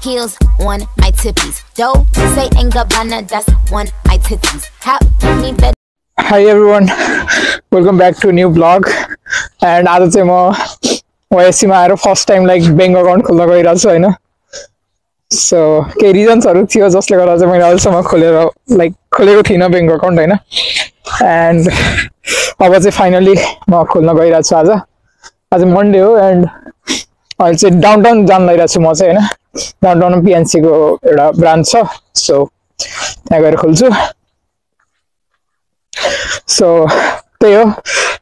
heels on my tippies. Dough, say ain't Gabbana, that's on my titties. How me better. Hi everyone, welcome back to a new vlog. And आज चाहिँ म YSC मा आएर first time like bank account खोल्न गइरहेको छु हैन. So के रिजन्सहरु थियो जसले गर्दा चाहिँ मैले अहिलेसम्म खोलेको थिइनँ बैंक अकाउन्ट हैन. एन्ड अब चाहिँ फाइनली म खोल्न गइरहेको छु. आज मन्डे हो एन्ड अहिले चाहिँ डाउनटाउन जान लागिरहेको छु म चाहिँ हैन. डाउनटाउनमा PNC को एउटा ब्रान्च छ, सो त्यहाँ गएर खोल्छु. सो त्यही हो,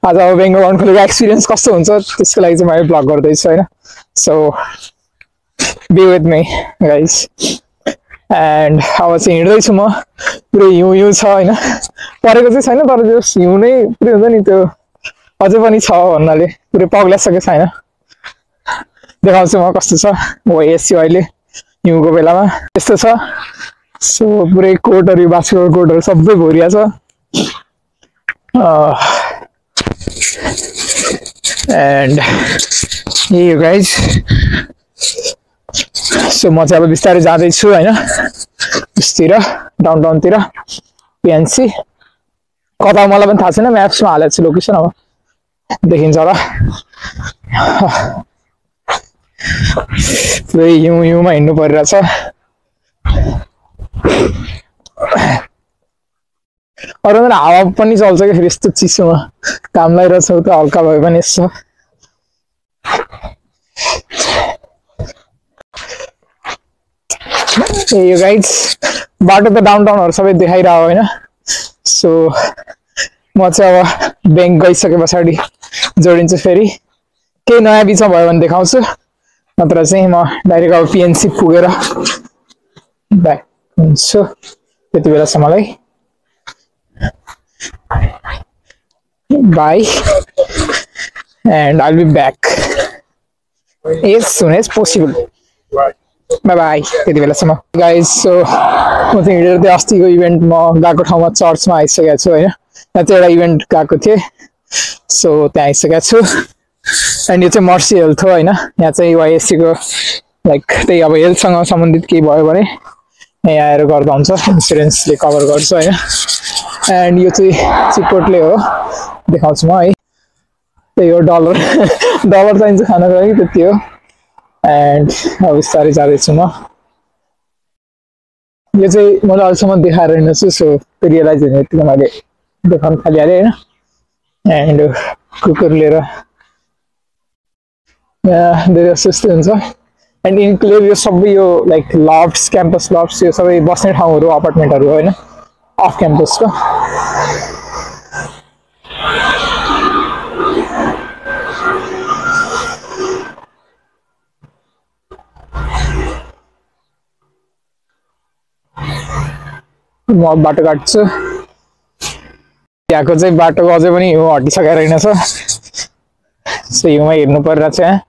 आज अब बैंक अकाउन्ट खोलेको एक्सपिरियन्स कस्तो हुन्छ त्यसको लागि चाहिँ मैले ब्लग गर्दैछु हैन. So be with me guys. And अब चाहिँ हिँड्दैछु म. पुरै हिउँ छ हैन, परेको चाहिँ छैन तर त्यो हिउँ नै पुरै हुन्छ नि, त्यो अझै पनि छ भन्नाले पुरै पग्लिसकेको छैन. देखाउँछु म कस्तो छ YSC अहिले हिउँको बेलामा यस्तो छ. सो पुरै कोटहरु, बास्केटबल कोटहरु सबै भरिया छ. एन्ड यही हो गाइज. सो म चाहिँ अब बिस्तारै जाँदैछु हैन उसतिर, डाउनटाउनतिर PNC. कता मलाई पनि थाहा छैन, म्याप्समा हालेको छु लोकेसन, अब देखिन्छ होला. पुरै हिउँमा हिँड्नु परिरहेछ. अरू पनि हावा पनि चल्छ कि फेरि यस्तो चिसोमा काम लागिरहेछ त हल्का भए पनि यसो. यो गाइज बाटो त डाउनटाउनहरु सबै देखाइरहेको होइन. सो म चाहिँ अब बैंक गइसके पछाडि जोडिन्छु. फेरि केही नयाँ बिचमा भयो भने देखाउँछु, नत्र चाहिँ म डाइरेक्ट अब PNC पुगेर ब्याक हुन्छु त्यति बेलासम्मलाई. Bye, and I'll be back as soon as possible. Bye bye. त्यति बेलासम्म गाइज. सो म चाहिँ हिँडेर त्यो अस्तिको इभेन्ट म गएको ठाउँमा चर्चमा आइसकेको छु होइन. यहाँ चाहिँ एउटा इभेन्ट गएको थिएँ, सो त्यहाँ आइसकेको छु. एन्ड यो चाहिँ मर्सी हेल्थ हो होइन. यहाँ चाहिँ YSC को लाइक त्यही अब हेल्थसँग सम्बन्धित केही भयो भने यहाँ आएर गर्दा हुन्छ, इन्सुरेन्सले कभर गर्छ होइन. एन्ड यो चाहिँ चिपोटले हो, देखाउँछु म है. त्यही हो, डलर चाहिन्छ खानको लागि, त्यति हो. एन्ड अब बिस्तारै जाँदैछु म. यो चाहिँ मैले अहिलेसम्म देखाएर हिँड्छु, सो त्यो रियलाइज हुने बित्तिकै मैले देखाउनु थालिहालेँ होइन. एन्ड कुकुर लिएर धेरै जस्तो हुन्छ. एन्ड इन्क्लुड यो सबै यो लाइक लफ्ट्स, क्याम्पस लफ्ट्स, यो सबै बस्ने ठाउँहरू, अपार्टमेन्टहरू होइन अफ क्याम्पसको. म बाटो काट्छु. यहाँको चाहिँ बाटोको अझै पनि हिउँ हटिसकेर रहेछ, सो हिउँमा हिँड्नु परिरहेछ. यहाँ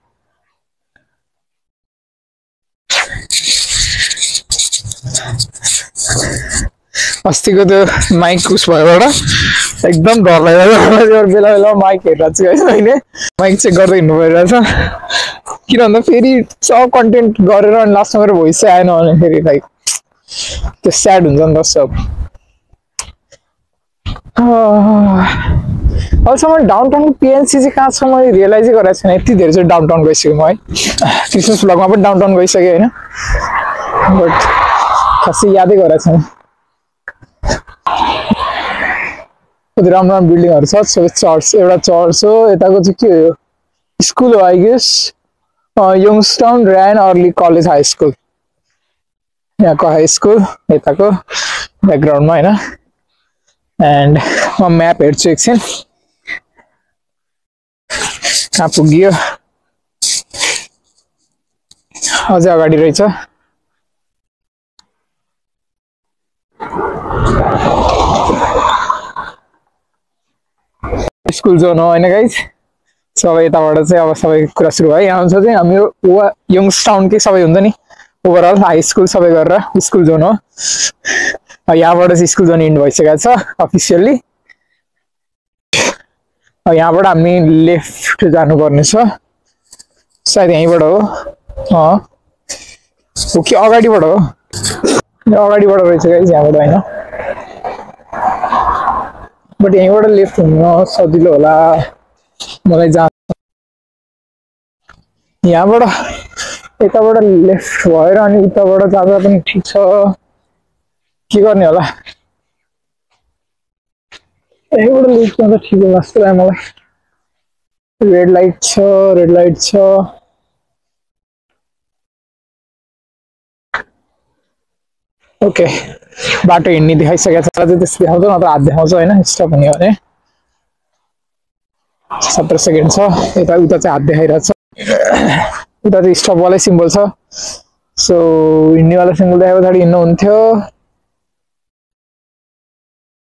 अस्तिको त्यो माइक उस भएबाट एकदम डर लाग्यो. बेला बेला माइक हेरेर चाहिँ होइन, माइक चेक गर्दै हिँड्नु परिरहेछ. किन भन्दा फेरि सब कन्टेन्ट गरेर अनि लास्टमा गएर भोइस आएन भने फेरि लाइक त्यो स्याड हुन्छ नि त सब. अहिलेसम्म डाउनटाउनको PNC चाहिँ कहाँ छ मैले रियलाइजै गरेको छैन. यति धेरै चाहिँ डाउनटाउन गइसकेँ म है. क्रिसमस भ्लगमा पनि डाउनटाउन गइसकेँ होइन, बट खासै यादै गरेको छैन. कति राम्रो राम्रो बिल्डिङहरू छ. चर्च, एउटा चर्च हो. यताको चाहिँ के हो, स्कुल हो I guess, Youngstown Rayen early college high school. यहाँको हाई स्कुल यताको ब्याकग्राउन्डमा होइन. एन्ड म म्याप हेर्छु एकछिन कहाँ पुग्यो. अझै अगाडि रहेछ. स्कुल जोन हो होइन गाइज. सबै यताबाट चाहिँ अब सबै कुरा सुरु भयो. यहाँ हुन्छ चाहिँ हाम्रो यङ्गस्टाउनकै सबै हुन्छ नि, ओभरअल हाई स्कुल सबै गरेर स्कुल जोन हो. यहाँबाट चाहिँ स्कुल जोन इन्ड भइसकेको छ अफिसियल्ली. यहाँबाट हामी लेफ्ट जानुपर्ने छ, सायद यहीँबाट हो. हो कि अगाडिबाट हो? अगाडिबाट रहेछ गाइस, यहाँबाट होइन। बट यहीँबाट लेफ्ट हुन सजिलो होला मलाई। जहाँ यहाँबाट यताबाट लेफ्ट भएर अनि उताबाट जाँदा पनि ठिक छ। के गर्ने होला? यहीँबाट लेफ्ट जाँदा ठिक होला जस्तो लाग्यो मलाई। रेड लाइट छ, रेड लाइट छ। ओके, बाटो हिँड्ने देखाइसकेको छ। अझै त्यस्तो देखाउँछ, नत्र हात देखाउँछ होइन। स्टप हुने भने 17 सेकेन्ड छ। यता उता चाहिँ हात देखाइरहेछ। उता चाहिँ स्टपवालै सिम्बल छ। सो हिँड्नेवाला सिम्बल देखाएको पछाडि हिँड्नु हुन्थ्यो,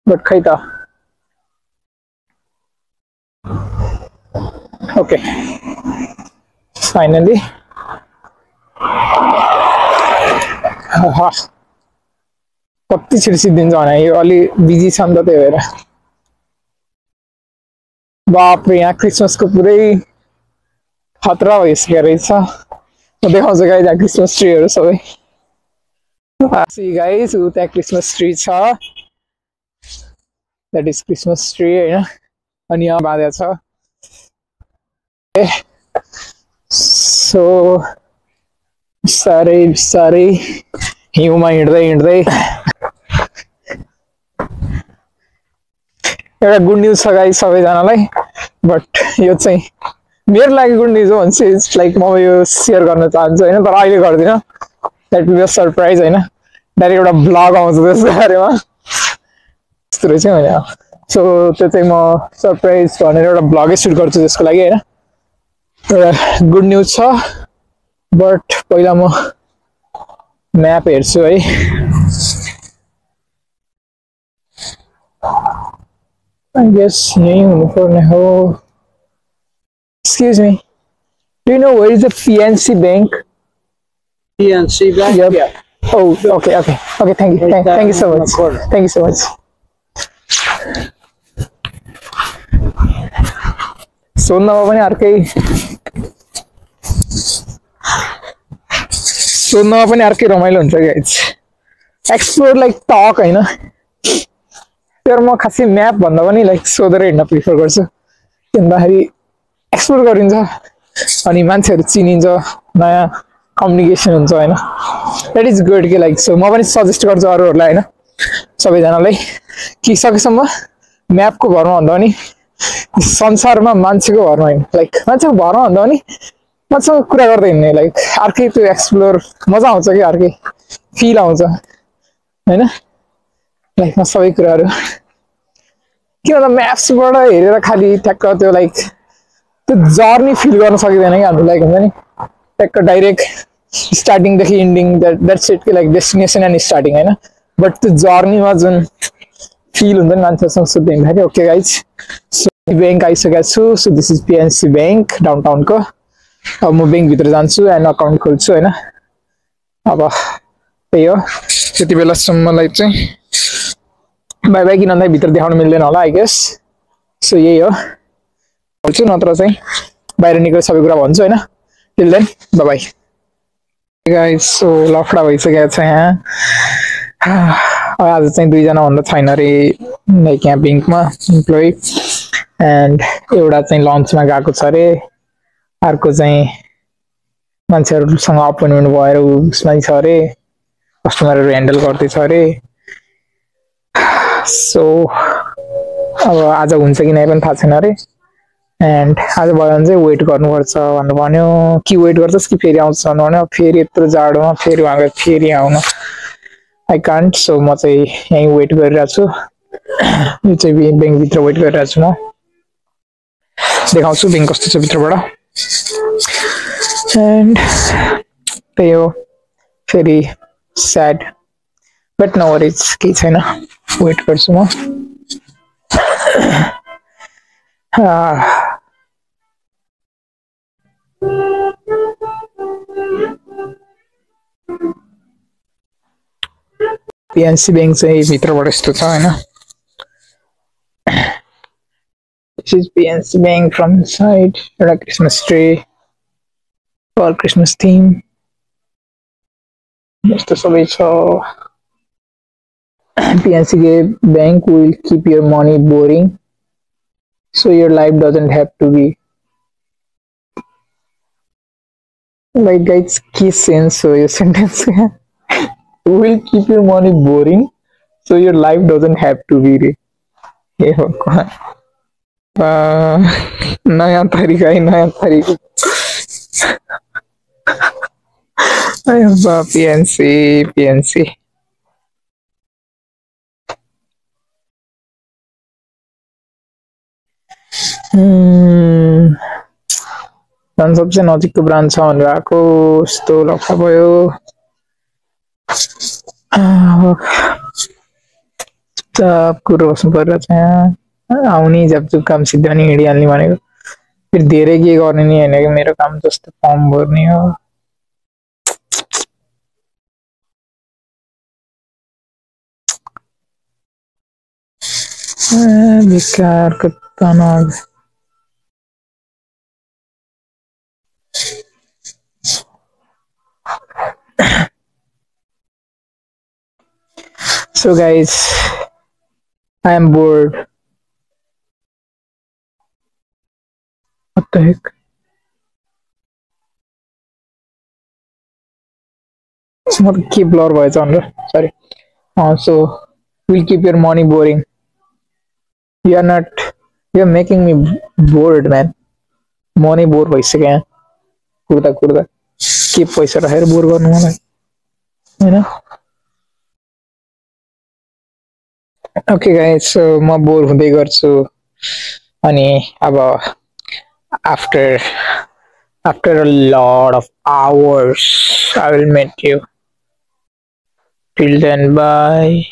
बट खै त। ओके, फाइनली कति छिटो सिद्धिन्छ भने यो अलि बिजी छ नि त, त्यही भएर। बापरे, यहाँ क्रिसमसको पुरै खतरा भइसकेको रहेछ। म देखाउँछु गाइस यहाँ क्रिसमस ट्रीहरू सबै। गाइस उता क्रिसमस ट्री छ, द्याट इज क्रिसमस ट्री होइन। अनि यहाँ बाँधेको छ। सो बिस्तारै बिस्तारै हिउँमा हिँड्दै हिँड्दै एउटा गुड न्युज छ गाइस सबैजनालाई। बट यो चाहिँ मेरो लागि गुड न्युज हो भने चाहिँ इट्स लाइक म यो सेयर गर्न चाहन्छु होइन, तर अहिले गर्दिनँ। That will be a surprise होइन। डाइरेक्ट एउटा ब्लग आउँछ त्यसको बारेमा, यस्तो रहेछ मैले। सो त्यो चाहिँ म सरप्राइज भनेर एउटा ब्लगै सुट गर्छु त्यसको लागि होइन। एउटा गुड न्युज छ, बट पहिला म म्याप हेर्छु है। I guess यही हुनुपर्ने हो। Excuse me, do you know where is the PNC Bank? PNC Bank? Yep. Yeah. Oh, okay, okay, okay. Thank you, thank you so much. Thank you so much. सोध्नमा पनि अर्कै रमाइलो हुन्छ guys. Explore like talk होइन। तर म खासै map भन्दा पनि लाइक सोधेर हिँड्न प्रिफर गर्छु। किनभने एक्सप्लोर गरिन्छ अनि मान्छेहरू चिनिन्छ, नयाँ कम्युनिकेसन हुन्छ होइन। द्याट इज गुड कि लाइक। सो म पनि सजेस्ट गर्छु अरूहरूलाई होइन, सबैजनालाई कि सकेसम्म म्यापको भरमा भन्दा पनि संसारमा मान्छेको भरमा हिँड्नु। लाइक मान्छेको भरमा भन्दा पनि मान्छेसँग कुरा गर्दै हिँड्ने, लाइक अर्कै त्यो एक्सप्लोर मजा आउँछ कि अर्कै फिल आउँछ होइन लाइफमा सबै कुराहरू। किन त म्याप्सबाट हेरेर खालि ठ्याक्क त्यो लाइक त्यो जर्नी फिल गर्न सकिँदैन कि हाम्रो लाइक हुन्छ नि ट्याक्क डाइरेक्ट स्टार्टिङदेखि इन्डिङ द्याट्स इट कि लाइक डेस्टिनेसन एन्ड स्टार्टिङ होइन। बट त्यो जर्नीमा जुन फिल हुन्छ नि मान्छेसँग सोध्दै हिँड्दाखेरि। ओके गाइज, सो ब्याङ्क आइसकेको छु। So this is PNC bank down टाउनको। अब म ब्याङ्कभित्र जान्छु एन्ड अकाउन्ट खोल्छु होइन। अब त्यही हो, त्यति बेलासम्मलाई चाहिँ बाई बाई। किन भन्दा भित्र देखाउनु मिल्दैन होला आई गेस। सो यही हो, खोल्छु नत्र चाहिँ बाहिर निक्लेर सबै कुरा भन्छु होइन। Till then bye bye guys. So लफडा भइसकेको छ यहाँ। आज चाहिँ 2 जना भन्दा छैन अरे लाइक यहाँ ब्याङ्कमा इम्प्लोइ। एन्ड एउटा चाहिँ लन्चमा गएको छ अरे, अर्को चाहिँ मान्छेहरूसँग अपोइन्टमेन्ट भएर उसमा छ अरे, कस्टमरहरू ह्यान्डल गर्दैछ अरे। सो अब आज हुन्छ कि नै पनि थाहा छैन अरे। एन्ड आज भयो भने चाहिँ वेट गर्नुपर्छ भन्नु भन्यो। कि वेट गर्छस् कि फेरि आउँछ भन्नु भन्यो। फेरि यत्रो जाडोमा फेरि उहाँको फेरि आउनु आई कान्ट। सो म चाहिँ यहीँ वेट गरिरहेको छु। यो चाहिँ ब्याङ्कभित्र वेट गरिरहेको छु म। देखाउँछु ब्याङ्क कस्तो छ भित्रबाट। एन्ड त्यही हो, फेरि स्याड बट नो वरिज, केही छैन। वेट गर्छु म। पिएनसी ब्याङ्क चाहिँ भित्रबाट यस्तो छ होइन। This is PNC Bank from inside. एउटा Christmas tree for Christmas theme. यस्तो सबै छ PNC bank will keep your money boring so your life doesn't have to be like guys key sense so your sentence will keep your money boring so your life doesn't have to be ये नया तरीका ही नया तरीका PNC सबसे नजिकको branch छ भनेर आएको यस्तो लफा भयो कुरो बस्नु पर्यो चाहिँ आउने झ्यापझुप काम सिधा नि हिँडिहाल्ने भनेको फेरि धेरै के गर्ने नि होइन कि मेरो काम जस्तो फर्म भर्ने हो बेकारको तनाव So guys, I am bored. What the heck? It's not keep blur voice on. Sorry. So we'll keep your money boring. You're making me bored, man. Money bored voice again. Kurda. Keep voice raher bored garnu मलाई हैन Okay guys, so म bore हुँदै गर्छु अनि अब after a lot of hours I will meet you. Till then, bye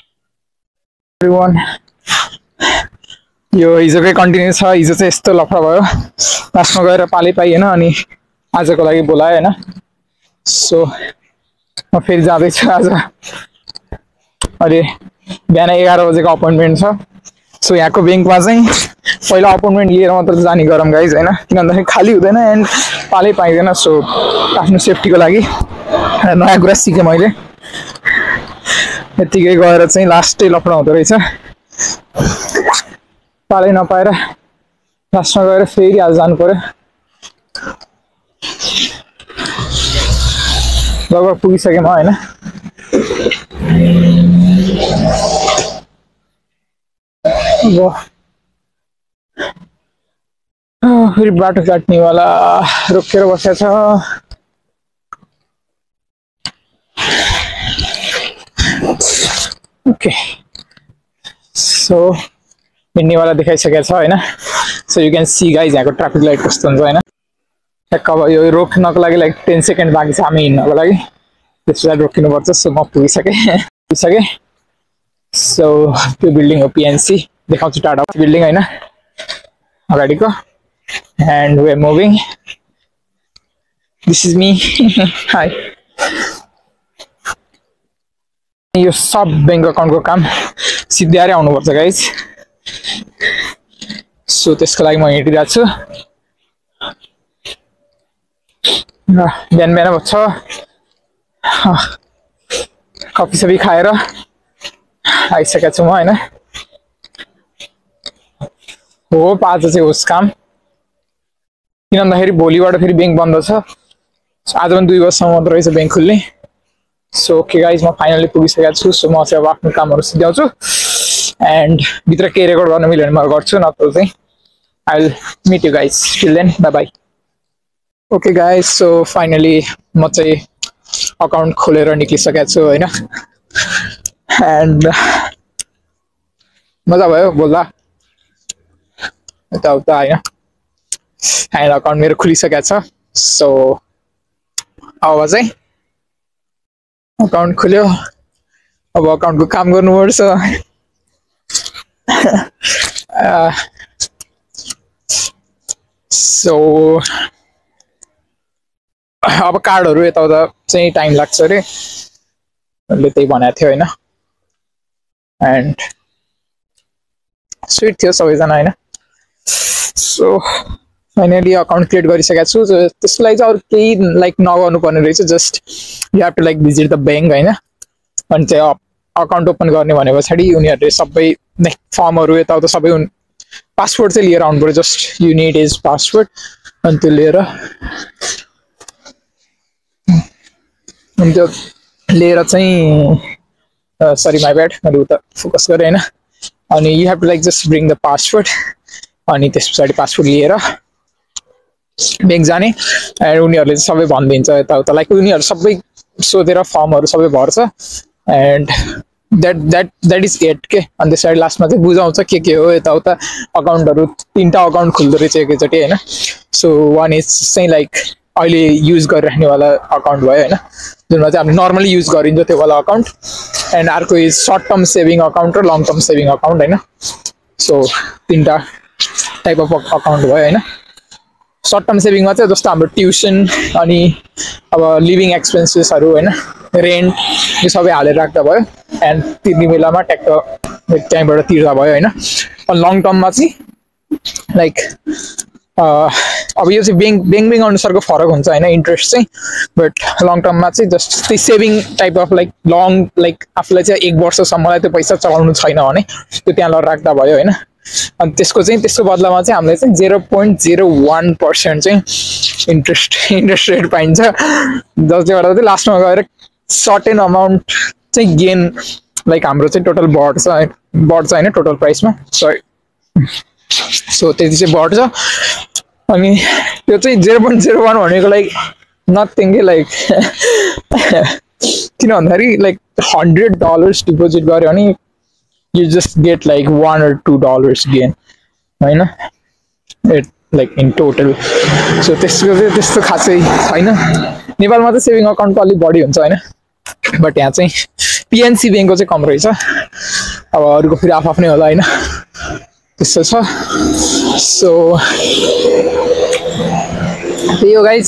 everyone. यो हिजोकै continue छ हिजो चाहिँ यस्तो लफडा भयो लास्टमा गएर पालै पाइएन अनि आजको लागि बोलाए हैन सो म फेरि जाँदै छु आज अहिले बिहान 11 बजेको अपोइन्टमेन्ट छ सो यहाँको बैंकमा चाहिँ पहिला अपोइन्टमेन्ट लिएर मात्र जाने गरम गाइज हैन किन भन्दाखेरि खाली हुँदैन एन्ड पालै पाइदैन सो आफ्नो सेफ्टीको लागि नयाँ कुरा सिकेँ मैले यतिकै गएर चाहिँ लास्टै लफडा हुँदो रहेछ पालै नपाएर लास्टमा गएर फेरि आज जानु पर्यो लगभग पुगिसकेँ म हैन फेरि बाटो काट्नेवाला रोकेर बसेको छ ओके सो हिँड्नेवाला देखाइसकेको छ हैन so you can see guys यहाँको ट्राफिक लाइट कस्तो हुन्छ हैन ठ्याक्क अब यो रोक्नको लागि लाइक 10 सेकेन्ड बाँकी छ हामी हिँड्नको लागि त्यसलाई रोकिनुपर्छ सो म पुगिसकेँ सो त्यो बिल्डिङ हो PNC देखाउँछु टाढा बिल्डिङ हैन अगाडिको and we are moving this is me hi यो सब बैंक अकाउन्टको काम सिद्ध्याएर आउनुपर्छ गाइज सो त्यसको लागि म हिँडिरहेको छु बिहान छ कफी सबै खाएर आइसकेको छु म हैन हो आज चाहिँ होस् काम किन भन्दाखेरि भोलिबाट फेरि बैंक बन्द छ आज पनि 2 बजेसम्म मात्र रहेछ बैंक खुल्ने सो ओके गाइज म फाइनली पुगिसकेको छु सो म चाहिँ अब आफ्नो कामहरू सिध्याउँछु एन्ड भित्र के रेकर्ड गर्न मिल्यो भने म गर्छु नत्र चाहिँ I will meet you guys till then bye bye okay guys so finally म चाहिँ अकाउन्ट खोलेर निक्लिसकेको छु हैन एन्ड मजा भयो बोल्दा यताउता हैन एन्ड अकाउन्ट मेरो खुलिसकेको छ सो अब चाहिँ अकाउन्ट खुल्यो अब अकाउन्टको काम गर्नुपर्छ सो अब कार्डहरु यताउता चाहिँ टाइम लाग्छ रे मैले त्यही भनेको थियो हैन एन्ड स्वीट थियो सबैजना हैन सो फाइनली अकाउन्ट क्रिएट गरिसकेको छु त्यसको लागि चाहिँ अरू केही लाइक नगर्नु पर्ने रहेछ just you have to like visit the bank होइन अनि चाहिँ अकाउन्ट ओपन गर्ने भने पछाडि उनीहरूले सबै लाइक फर्महरू यताउता सबै पासवर्ड चाहिँ लिएर आउनु पर्यो just you need is password अनि त्यो लिएर चाहिँ सरी माई ब्याड मैले उता फोकस गरेँ होइन अनि you have to like just bring the password अनि त्यस पछाडि पासवर्ड लिएर ब्याङ्क जाने एन्ड उनीहरूले चाहिँ सबै भनिदिन्छ यताउता लाइक उनीहरू सबै सोधेर फर्महरू सबै भर्छ एन्ड द्याट इज इट के अनि त्यस पछाडि लास्टमा चाहिँ बुझाउँछ के हो यताउता अकाउन्टहरू 3टा अकाउन्ट खुल्दो रहेछ एकैचोटि होइन सो वान इज चाहिँ लाइक अहिले युज गरिराख्नेवाला अकाउन्ट भयो होइन जुनमा चाहिँ हामीले नर्मली युज गरिन्छ त्यो वाला अकाउन्ट एन्ड अर्को is short term saving account र लङ टर्म सेभिङ अकाउन्ट होइन सो 3टा टाइप अफ अकाउन्ट भयो होइन सर्ट टर्म सेभिङमा चाहिँ जस्तो हाम्रो ट्युसन अनि अब लिभिङ एक्सपेन्सेसहरू होइन रेन्ट यो सबै हालेर राख्दा भयो एन्ड तिर्ने बेलामा ट्याक्क त्यहीँबाट तिर्दा भयो होइन अनि लङ टर्ममा चाहिँ लाइक अब यो चाहिँ ब्याङ्क अनुसारको फरक हुन्छ होइन इन्ट्रेस्ट चाहिँ बट लङ टर्ममा चाहिँ जस्ट त्यही saving type of like long like आफूलाई चाहिँ 1 वर्षसम्मलाई त्यो पैसा चलाउनु छैन भने त्यो त्यहाँ लगेर राख्दा भयो होइन अनि त्यसको बदलामा चाहिँ हामीले चाहिँ 0.01% चाहिँ इन्ट्रेस्ट रेट पाइन्छ जसले गर्दा चाहिँ लास्टमा गएर सर्टेन अमाउन्ट चाहिँ गेन लाइक हाम्रो चाहिँ टोटल बढ्छ होइन टोटल प्राइसमा सो त्यति चाहिँ बढ्छ अनि त्यो चाहिँ 0.01 भनेको लाइक नथिङ कि लाइक किन भन्दाखेरि लाइक $100 डिपोजिट गऱ्यो भने you just get like $1 or $2 gain होइन it like in total so त्यस्तो खासै छैन नेपालमा चाहिँ सेभिङ अकाउन्टको अलिक बढी हुन्छ होइन बट यहाँ चाहिँ पिएनसी ब्याङ्कको चाहिँ कम रहेछ अब अरूको फेरि आफ्नै होला होइन त्यस्तो छ सो त्यही हो गाइज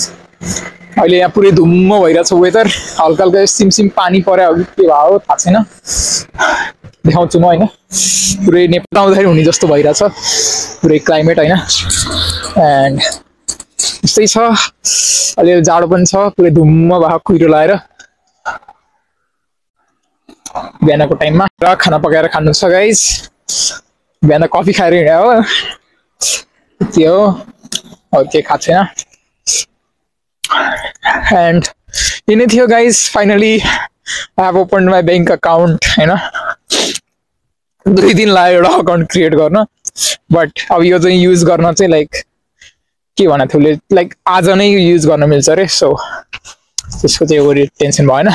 अहिले यहाँ पुरै धुम्म भइरहेछ वेदर हल्का हल्का सिमसिम पानी पर्यो हो कि के भयो थाहा छैन देखाउँछु म होइन पुरै नेपाल आउँदाखेरि हुने जस्तो भइरहेछ पुरै क्लाइमेट होइन एन्ड त्यस्तै छ अलिअलि जाडो पनि छ पुरै धुम्म भएको कुहिरो लगाएर बिहानको टाइममा र खाना पकाएर खानु छ गाइज बिहान कफी खाएर हिँड्यो हो के हो अरू केही खाएको छैन एन्ड यिनै थियो guys finally I have opened my bank account होइन 2 दिन लाग्यो एउटा अकाउन्ट क्रिएट गर्न बट अब यो चाहिँ युज गर्न चाहिँ लाइक के भनेको थियो लाइक आज नै युज गर्न मिल्छ अरे सो त्यसको चाहिँ एउटा टेन्सन भएन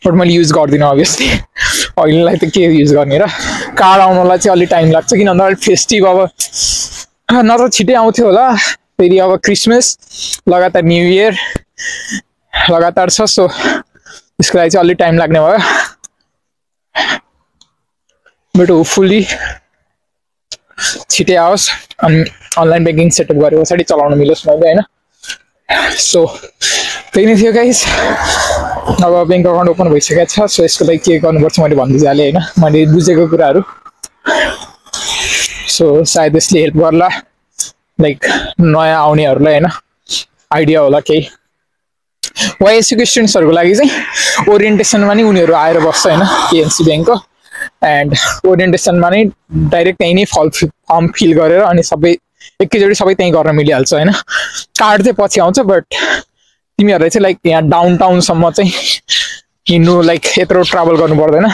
बट मैले युज गर्दिनँ अभियसली अहिलेलाई त के युज गर्ने र कार्ड आउनलाई चाहिँ अलिक टाइम लाग्छ किन भन्दा फेस्टिभ अब न त छिटै आउँथ्यो होला फेरि अब क्रिसमस लगातार न्यु इयर लगातार छ सो त्यसको लागि चाहिँ अलिक टाइम लाग्ने भयो बट होपफुल्ली छिटै आओस् अनि अनलाइन ब्याङ्किङ सेटअप गरे पछाडि चलाउन मिलोस् मैले होइन सो त्यही नै थियो गाइस अब ब्याङ्क अकाउन्ट ओपन भइसकेको छ सो यसको लागि के गर्नुपर्छ मैले भनिदिइहालेँ होइन मैले बुझेको कुराहरू सो सायद यसले हेल्प गर्ला लाइक नयाँ आउनेहरूलाई होइन आइडिया होला केही वाइएससीको स्टुडेन्ट्सहरूको लागि चाहिँ ओरिएन्टेसनमा नि उनीहरू आएर बस्छ होइन केएनसी ब्याङ्कको एन्ड ओरिएन्टेसनमा नै डाइरेक्ट त्यहीँ नै फर्म फिल गरेर अनि सबै एकैचोटि सबै त्यहीँ गर्न मिलिहाल्छ होइन कार्ड चाहिँ पछि आउँछ बट तिमीहरूलाई चाहिँ लाइक यहाँ डाउन टाउनसम्म चाहिँ हिँड्नु लाइक यत्रो ट्राभल गर्नु पर्दैन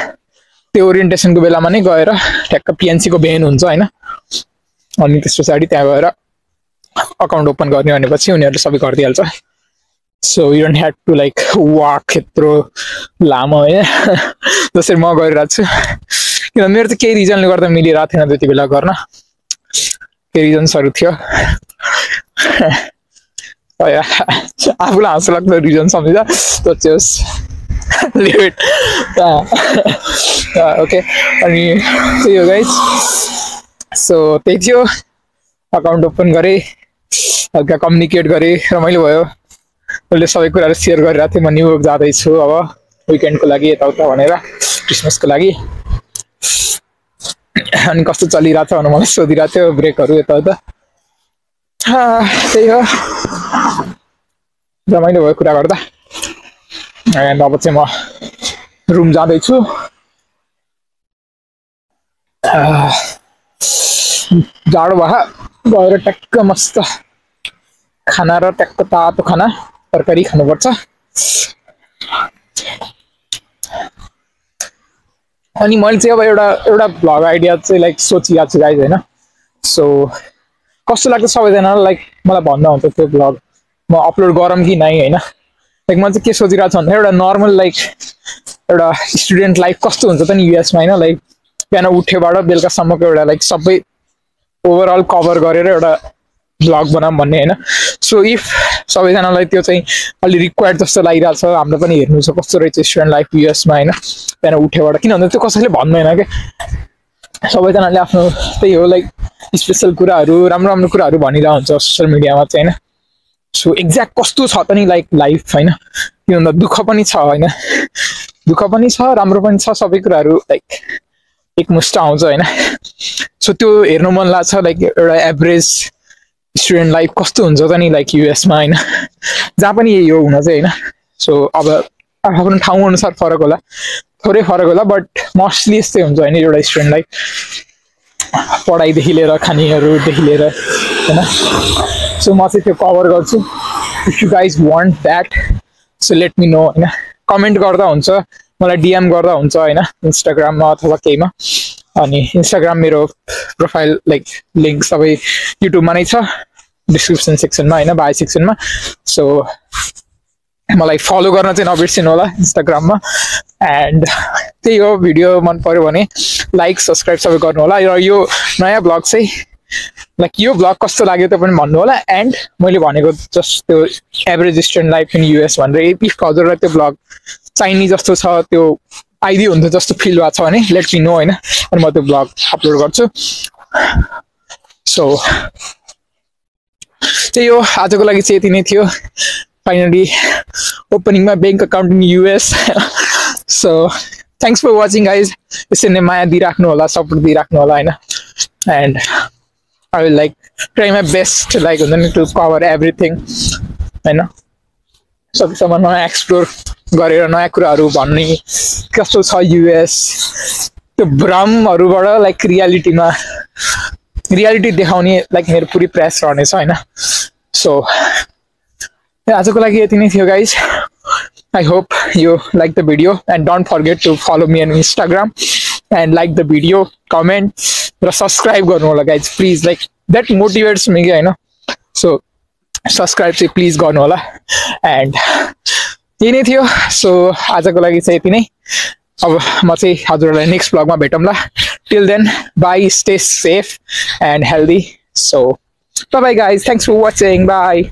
त्यो ओरिएन्टेसनको बेलामा नै गएर ठ्याक्क पिएनसीको भ्यान हुन्छ होइन अनि त्यस पछाडि त्यहाँ गएर अकाउन्ट ओपन गर्ने भनेपछि उनीहरूले सबै गरिदिइहाल्छ so you don't have to like walk यत्रो लामो होइन जसरी म गरिरहेको छु किनभने मेरो चाहिँ केही रिजनले गर्दा मिलिरहेको थिएन त्यति बेला गर्न केही रिजन्सहरू थियो आफूलाई हाँसो लाग्दो रिजन सम्झिँदा सोच्योस् लिमिट ओके अनि त्यही हो गाइस सो त्यही थियो अकाउन्ट ओपन गरेँ हल्का कम्युनिकेट गरेँ रमाइलो भयो मैले सबै कुराहरू सेयर गरिरहेको थिएँ म न्युयोर्क जाँदैछु अब विकेन्डको लागि यताउता भनेर क्रिसमसको लागि अनि कस्तो चलिरहेको छ भनेर मलाई सोधिरहेको थियो ब्रेकहरू यताउता त्यही हो रमाइलो भयो कुरा गर्दा एन्ड अब चाहिँ म रुम जाँदैछु जाडो भयो गएर ट्याक्क मस्त खाना र ट्याक्क तातो खाना तरकारी खानुपर्छ अनि मैले चाहिँ अब एउटा भ्लग आइडिया चाहिँ लाइक सोचिरहेको छु गाइज होइन सो कस्तो लाग्छ सबैजनालाई लाइक मलाई भन्दा हुन्छ त्यो भ्लग म अपलोड गरौँ कि नै होइन लाइक म चाहिँ के सोचिरहेको छु भन्दा एउटा नर्मल लाइक एउटा स्टुडेन्ट लाइफ कस्तो हुन्छ त नि युएसमा होइन लाइक बिहान उठेबाट बेलुकासम्मको एउटा लाइक सबै ओभरअल कभर गरेर एउटा भ्लग बनाऊँ भन्ने होइन सो इफ सबैजनालाई त्यो चाहिँ अलि रिक्वायर्ड जस्तो लागिरहेको छ हाम्रो पनि हेर्नु छ कस्तो रहेछ स्टुडेन्ट लाइफ युएसमा होइन बिहान उठेबाट किन भन्दा त्यो कसैले भन्दैन क्या सबैजनाले आफ्नो त्यही हो लाइक स्पेसल कुराहरू राम्रो राम्रो कुराहरू भनिरहेको हुन्छ सोसियल मिडियामा चाहिँ होइन सो एक्ज्याक्ट कस्तो छ त नि लाइक लाइफ होइन किन भन्दा दुःख पनि छ होइन दुःख पनि छ राम्रो पनि छ सबै कुराहरू लाइक एकमुष्ट आउँछ होइन सो त्यो हेर्नु मन लाग्छ लाइक एउटा एभरेज स्टुडेन्ट लाइफ कस्तो हुन्छ त नि लाइक युएसमा होइन जहाँ पनि यही हो हुन चाहिँ होइन सो अब आफ्नो ठाउँ अनुसार फरक होला थोरै फरक होला बट मोस्टली यस्तै हुन्छ होइन एउटा स्टुडेन्ट लाइफ पढाइदेखि लिएर खानेहरूदेखि लिएर होइन सो म चाहिँ त्यो कभर गर्छु if you guys want that so let me know होइन कमेन्ट गर्दा हुन्छ मलाई डिएम गर्दा हुन्छ होइन इन्स्टाग्राममा अथवा केहीमा अनि इन्स्टाग्राम मेरो प्रोफाइल लाइक लिङ्क सबै युट्युबमा नै छ डिस्क्रिप्सन सेक्सनमा होइन बायो सेक्सनमा सो मलाई फलो गर्न चाहिँ नबिर्सिनु होला इन्स्टाग्राममा एन्ड त्यही हो भिडियो मन पर्यो भने लाइक सब्सक्राइब सबै गर्नु होला र यो नयाँ ब्लग चाहिँ लाइक यो ब्लग कस्तो लाग्यो त्यो पनि भन्नु होला एन्ड मैले भनेको जस्ट त्यो average student life in US भनेर इफ हजुरलाई त्यो ब्लग चाहिने जस्तो छ त्यो आइदियो हुन्छ जस्तो फिल भएको छ भने लेट मी नो होइन अनि म त्यो ब्लग अपलोड गर्छु सो त्यही हो आजको लागि चाहिँ यति नै थियो फाइनली ओपनिङमा bank account in US so thanks for watching guys यसरी नै माया दिइराख्नु होला सपोर्ट दिइराख्नु होला होइन and I will like try my best like हुन्छ नि टु कभर एभ्रिथिङ होइन सकेसम्म नयाँ एक्सप्लोर गरेर नयाँ कुराहरू भन्ने कस्तो छ युएस त्यो भ्रमहरूबाट लाइक रियालिटी देखाउने लाइक मेरो पुरै प्रयास रहनेछ होइन सो आजको लागि यति नै थियो guys I hope you like the video and don't forget to follow me on Instagram and like the video, comment, and subscribe garnu hola guys please, like that motivates me you know, so subscribe चाहिँ please garnu hola and यही नै थियो so आजको लागि चाहिँ यति नै अब म चाहिँ हजुरलाई next ब्लगमा भेटौँला till then bye, stay safe and healthy, so bye bye guys, thanks for watching, bye.